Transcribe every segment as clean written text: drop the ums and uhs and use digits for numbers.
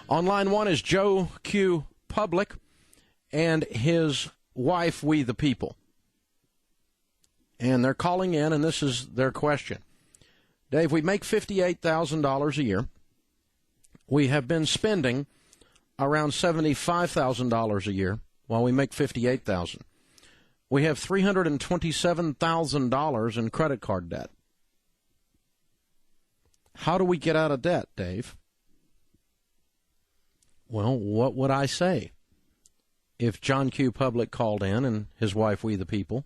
On line one is Joe Q. Public and his wife, We the People. And they're calling in, and this is their question. Dave, we make $58,000 a year. We have been spending around $75,000 a year while we make $58,000. We have $327,000 in credit card debt. How do we get out of debt, Dave? Well, what would I say if John Q. Public called in and his wife, We the People,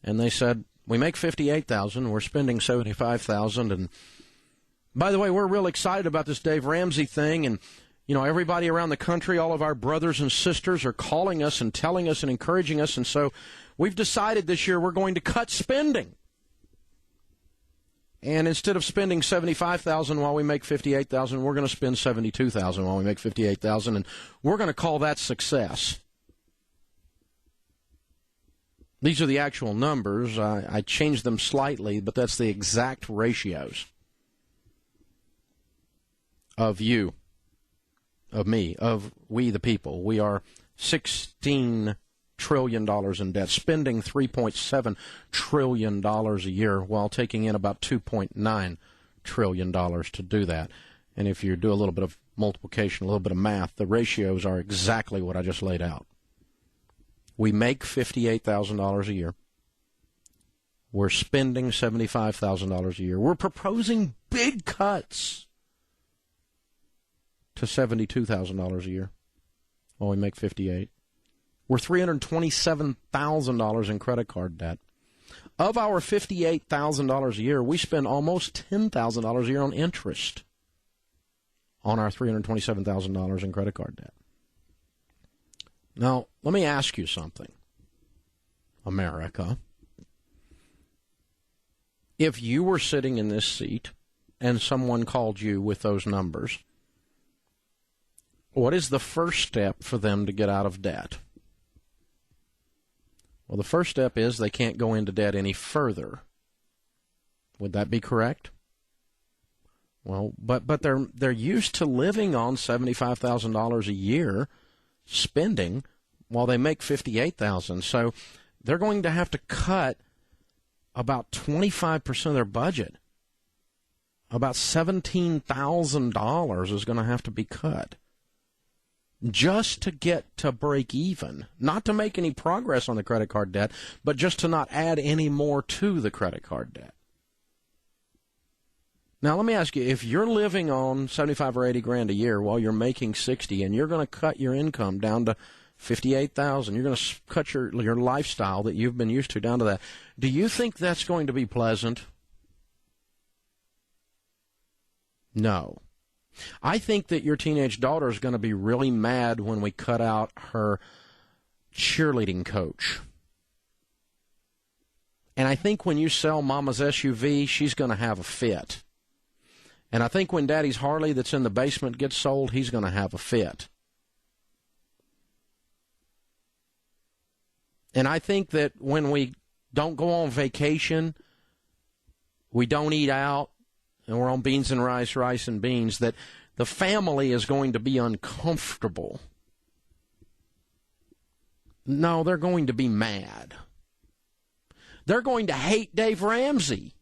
and they said, we make $58,000, we're spending $75,000, and by the way, we're real excited about this Dave Ramsey thing, and you know, everybody around the country, all of our brothers and sisters are calling us and telling us and encouraging us, and so we've decided this year we're going to cut spending. And instead of spending $75,000 while we make $58,000, we're going to spend $72,000 while we make $58,000, and we're going to call that success. These are the actual numbers. I changed them slightly, but that's the exact ratios of you, of me, of We the People. We are $16 trillion in debt, spending $3.7 trillion a year while taking in about $2.9 trillion to do that. And if you do a little bit of multiplication, a little bit of math, the ratios are exactly what I just laid out. We make $58,000 a year. We're spending $75,000 a year. We're proposing big cuts to $72,000 a year while we make $58,000. We're $327,000 in credit card debt. Of our $58,000 a year, we spend almost $10,000 a year on interest on our $327,000 in credit card debt. Now, let me ask you something, America. If you were sitting in this seat and someone called you with those numbers, what is the first step for them to get out of debt? Well, the first step is they can't go into debt any further. Would that be correct? Well, but they're used to living on $75,000 a year, spending while they make $58,000. So they're going to have to cut about 25% of their budget. About $17,000 is going to have to be cut just to get to break even, not to make any progress on the credit card debt, but just to not add any more to the credit card debt. Now, let me ask you, if you're living on $75 or $80,000 a year while you're making $60,000 and you're going to cut your income down to $58,000, you're going to cut your lifestyle that you've been used to down to that, do you think that's going to be pleasant? No. I think that your teenage daughter is going to be really mad when we cut out her cheerleading coach. And I think when you sell Mama's SUV, she's going to have a fit. And I think when Daddy's Harley that's in the basement gets sold, he's going to have a fit. And I think that when we don't go on vacation, we don't eat out, and we're on beans and rice, rice and beans, that the family is going to be uncomfortable. No, they're going to be mad. They're going to hate Dave Ramsey.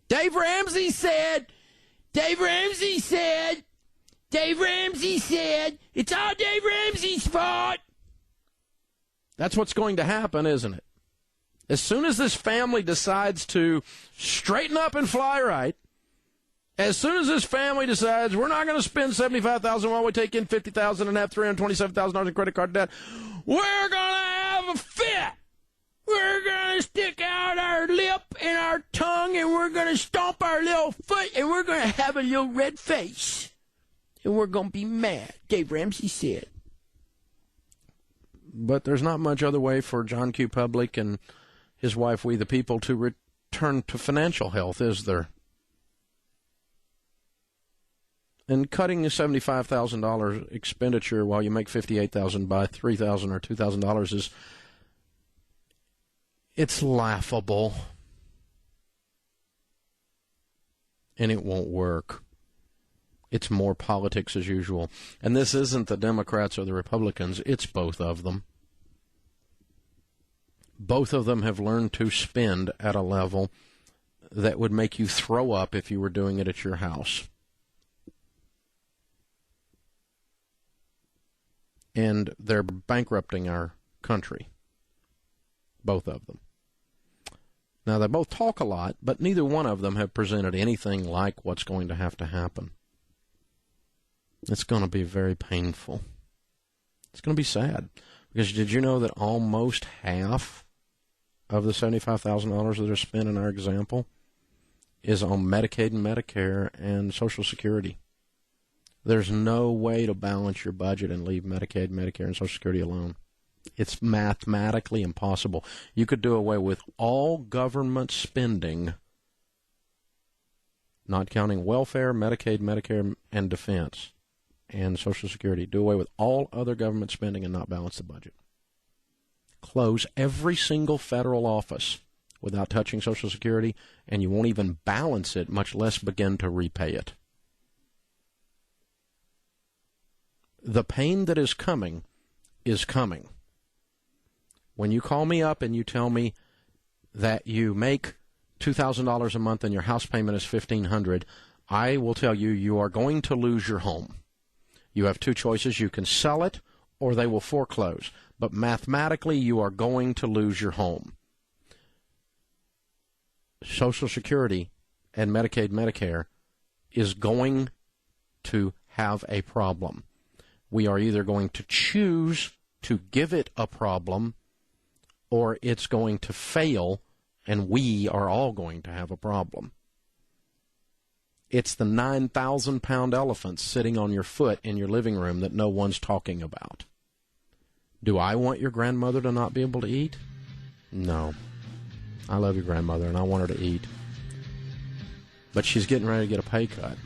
Dave Ramsey said, it's all Dave Ramsey's fault. That's what's going to happen, isn't it? As soon as this family decides to straighten up and fly right, as soon as this family decides we're not going to spend $75,000 while we take in $50,000 and have $327,000 in credit card debt, we're going to have a fit. We're going to stick out our lip and our tongue, and we're going to stomp our little foot, and we're going to have a little red face. And we're going to be mad, Dave Ramsey said. But there's not much other way for John Q. Public and his wife, We the People, to return to financial health, is there? And cutting the $75,000 expenditure while you make $58,000 by $3,000 or $2,000 is, it's laughable. And it won't work. It's more politics as usual. And this isn't the Democrats or the Republicans. It's both of them. Both of them have learned to spend at a level that would make you throw up if you were doing it at your house. And they're bankrupting our country. Both of them. Now, they both talk a lot, but neither one of them have presented anything like what's going to have to happen. It's going to be very painful. It's going to be sad. Because did you know that almost half of the $75,000 that are spent in our example is on Medicaid and Medicare and Social Security? There's no way to balance your budget and leave Medicaid, Medicare, and Social Security alone. It's mathematically impossible. You could do away with all government spending, not counting welfare, Medicaid, Medicare, and defense, and Social Security. Do away with all other government spending and not balance the budget. Close every single federal office without touching Social Security, and you won't even balance it, much less begin to repay it. The pain that is coming is coming. When you call me up and you tell me that you make $2,000 a month and your house payment is $1,500, I will tell you you are going to lose your home. You have two choices. You can sell it or they will foreclose. But mathematically, you are going to lose your home. Social Security and Medicaid, Medicare is going to have a problem. We are either going to choose to give it a problem or it's going to fail, and we are all going to have a problem. It's the 9,000-pound elephant sitting on your foot in your living room that no one's talking about. Do I want your grandmother to not be able to eat? No. I love your grandmother, and I want her to eat. But she's getting ready to get a pay cut.